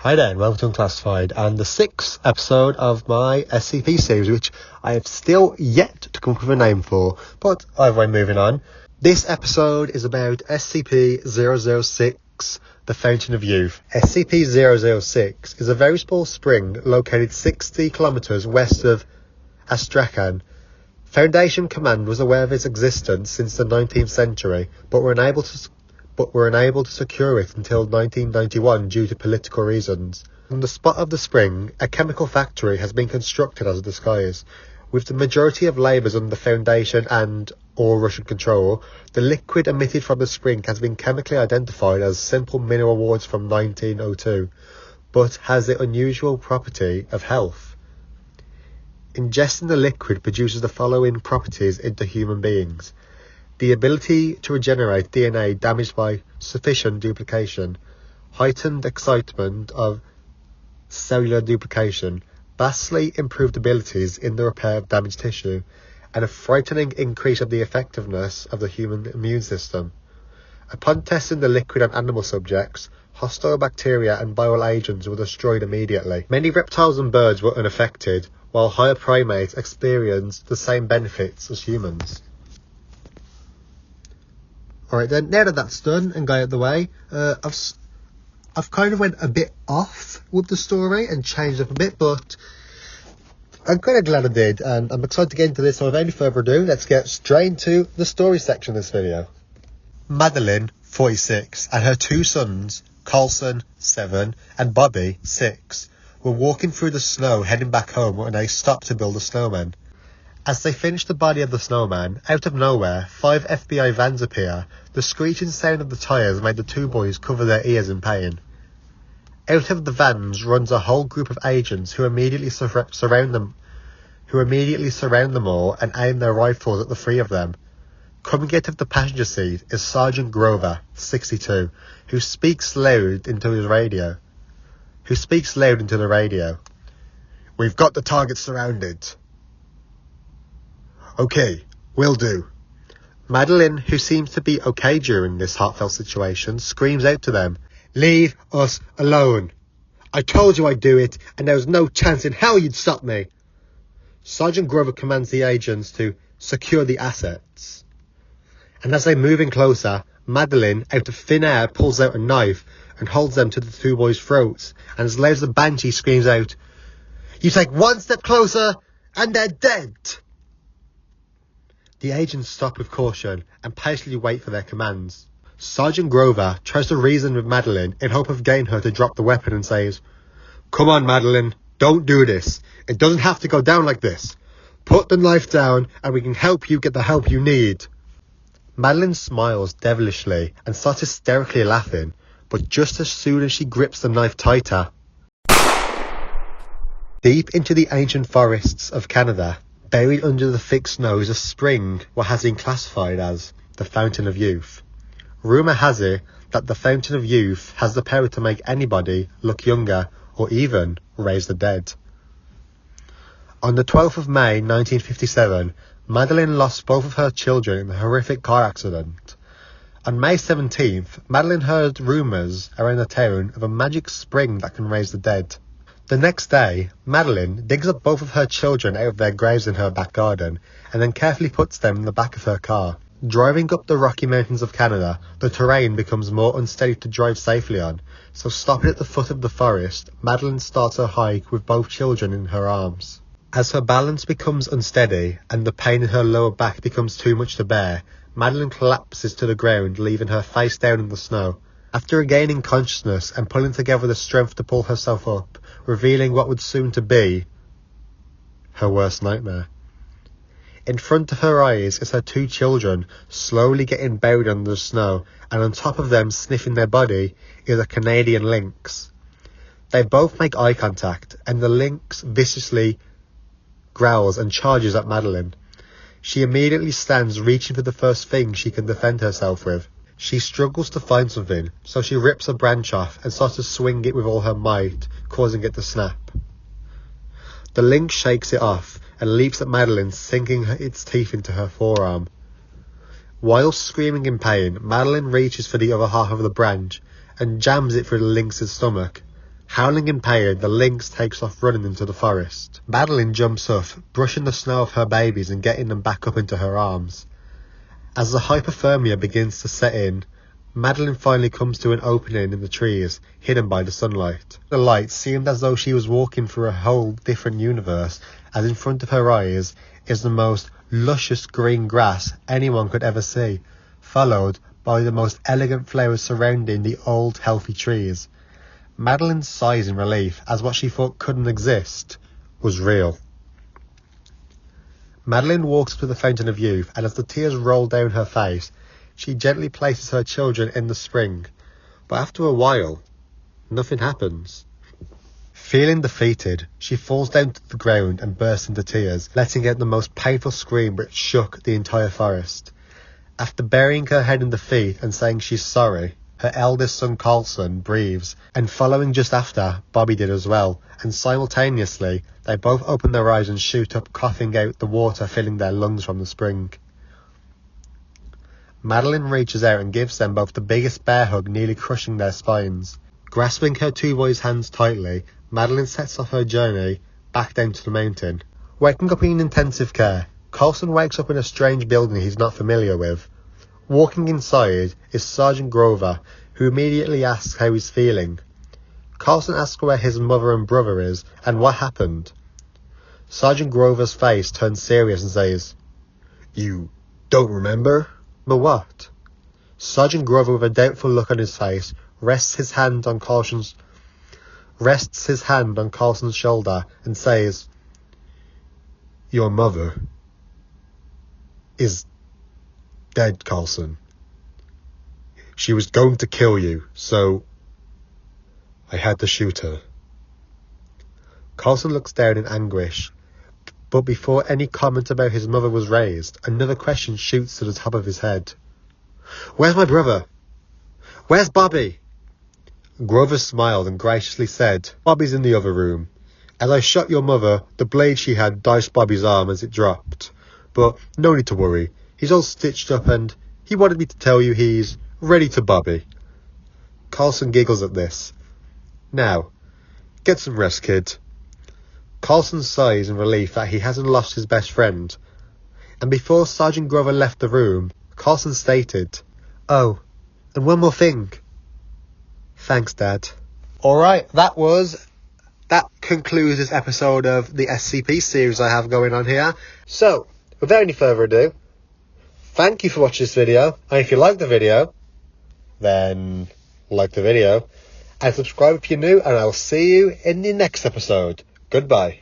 Hi there, and welcome to Unclassified, and the 6th episode of my SCP series, which I have still yet to come up with a name for, but either way, moving on. This episode is about SCP-006, the Fountain of Youth. SCP-006 is a very small spring located 60 kilometers west of Astrakhan. Foundation Command was aware of its existence since the 19th century, but were unable to secure it until 1991 due to political reasons. On the spot of the spring, a chemical factory has been constructed as a disguise. With the majority of labours under Foundation and/or Russian control, the liquid emitted from the spring has been chemically identified as simple mineral water from 1902, but has the unusual property of health. Ingesting the liquid produces the following properties into human beings: the ability to regenerate DNA damaged by sufficient duplication, heightened excitement of cellular duplication, vastly improved abilities in the repair of damaged tissue, and a frightening increase of the effectiveness of the human immune system. Upon testing the liquid on animal subjects, hostile bacteria and viral agents were destroyed immediately. Many reptiles and birds were unaffected, while higher primates experienced the same benefits as humans. Alright then, now that that's done and got out of the way, I've kind of went a bit off with the story and changed up a bit, but I'm kind of glad I did, and I'm excited to get into this, so without any further ado, let's get straight into the story section of this video. Madeline, 46, and her two sons, Carlson, 7, and Bobby, 6, were walking through the snow heading back home when they stopped to build a snowman. As they finished the body of the snowman, out of nowhere, 5 FBI vans appear. The screeching sound of the tyres made the two boys cover their ears in pain. Out of the vans runs a whole group of agents who immediately surround them all and aim their rifles at the 3 of them. Coming out of the passenger seat is Sergeant Grover, 62, who speaks loud into the radio. "We've got the target surrounded." "Okay, will do." Madeline, who seems to be okay during this heartfelt situation, screams out to them, "Leave us alone. I told you I'd do it, and there was no chance in hell you'd stop me." Sergeant Grover commands the agents to secure the assets. And as they move in closer, Madeline, out of thin air, pulls out a knife and holds them to the two boys' throats, and as loud as the banshee screams out, "You take one step closer, and they're dead." The agents stop with caution and patiently wait for their commands. Sergeant Grover tries to reason with Madeline in hope of getting her to drop the weapon and says, "Come on, Madeline, don't do this. It doesn't have to go down like this. Put the knife down and we can help you get the help you need." Madeline smiles devilishly and starts hysterically laughing, but just as soon as she grips the knife tighter, deep into the ancient forests of Canada, buried under the thick snow, is a spring what has been classified as the Fountain of Youth. Rumour has it that the Fountain of Youth has the power to make anybody look younger or even raise the dead. On the 12th of May 1957, Madeline lost both of her children in a horrific car accident. On May 17th, Madeline heard rumours around the town of a magic spring that can raise the dead. The next day, Madeline digs up both of her children out of their graves in her back garden and then carefully puts them in the back of her car. Driving up the Rocky Mountains of Canada, the terrain becomes more unsteady to drive safely on, so stopping at the foot of the forest, Madeline starts her hike with both children in her arms. As her balance becomes unsteady and the pain in her lower back becomes too much to bear, Madeline collapses to the ground, leaving her face down in the snow. After regaining consciousness and pulling together the strength to pull herself up, revealing what would soon to be her worst nightmare. In front of her eyes is her two children slowly getting buried under the snow, and on top of them, sniffing their body, is a Canadian lynx. They both make eye contact, and the lynx viciously growls and charges at Madeline. She immediately stands, reaching for the first thing she can defend herself with. She struggles to find something, so she rips a branch off and starts to swing it with all her might, causing it to snap. The lynx shakes it off and leaps at Madeline, sinking its teeth into her forearm. While screaming in pain, Madeline reaches for the other half of the branch and jams it through the lynx's stomach. Howling in pain, the lynx takes off running into the forest. Madeline jumps up, brushing the snow off her babies and getting them back up into her arms. As the hypothermia begins to set in, Madeline finally comes to an opening in the trees, hidden by the sunlight. The light seemed as though she was walking through a whole different universe, as in front of her eyes is the most luscious green grass anyone could ever see, followed by the most elegant flowers surrounding the old, healthy trees. Madeline sighs in relief, as what she thought couldn't exist was real. Madeline walks to the Fountain of Youth, and as the tears roll down her face, she gently places her children in the spring. But after a while, nothing happens. Feeling defeated, she falls down to the ground and bursts into tears, letting out the most painful scream which shook the entire forest. After burying her head in defeat and saying she's sorry, her eldest son Carlson breathes, and following just after, Bobby did as well, and simultaneously they both open their eyes and shoot up, coughing out the water filling their lungs from the spring. Madeline reaches out and gives them both the biggest bear hug, nearly crushing their spines. Grasping her two boys' hands tightly, Madeline sets off her journey back down to the mountain. Waking up in intensive care, Carlson wakes up in a strange building he's not familiar with. Walking inside is Sergeant Grover, who immediately asks how he's feeling. Carlson asks where his mother and brother is and what happened. Sergeant Grover's face turns serious and says, "You don't remember?" "But what?" Sergeant Grover, with a doubtful look on his face, rests his hand on Carlson's shoulder and says, "Your mother is dead, Carlson. She was going to kill you, so I had to shoot her." Carlson looks down in anguish, but before any comment about his mother was raised, another question shoots to the top of his head. "Where's my brother? Where's Bobby?" Grover smiled and graciously said, "Bobby's in the other room. As I shot your mother, the blade she had diced Bobby's arm as it dropped. But no need to worry. He's all stitched up and he wanted me to tell you he's ready to Bobby." Carlson giggles at this. "Now, get some rest, kid." Carlson sighs in relief that he hasn't lost his best friend. And before Sergeant Grover left the room, Carlson stated, "Oh, and one more thing." "Thanks, Dad." Alright, that concludes this episode of the SCP series I have going on here. So, without any further ado, thank you for watching this video, and if you like the video, then like the video, and subscribe if you're new, and I'll see you in the next episode. Goodbye.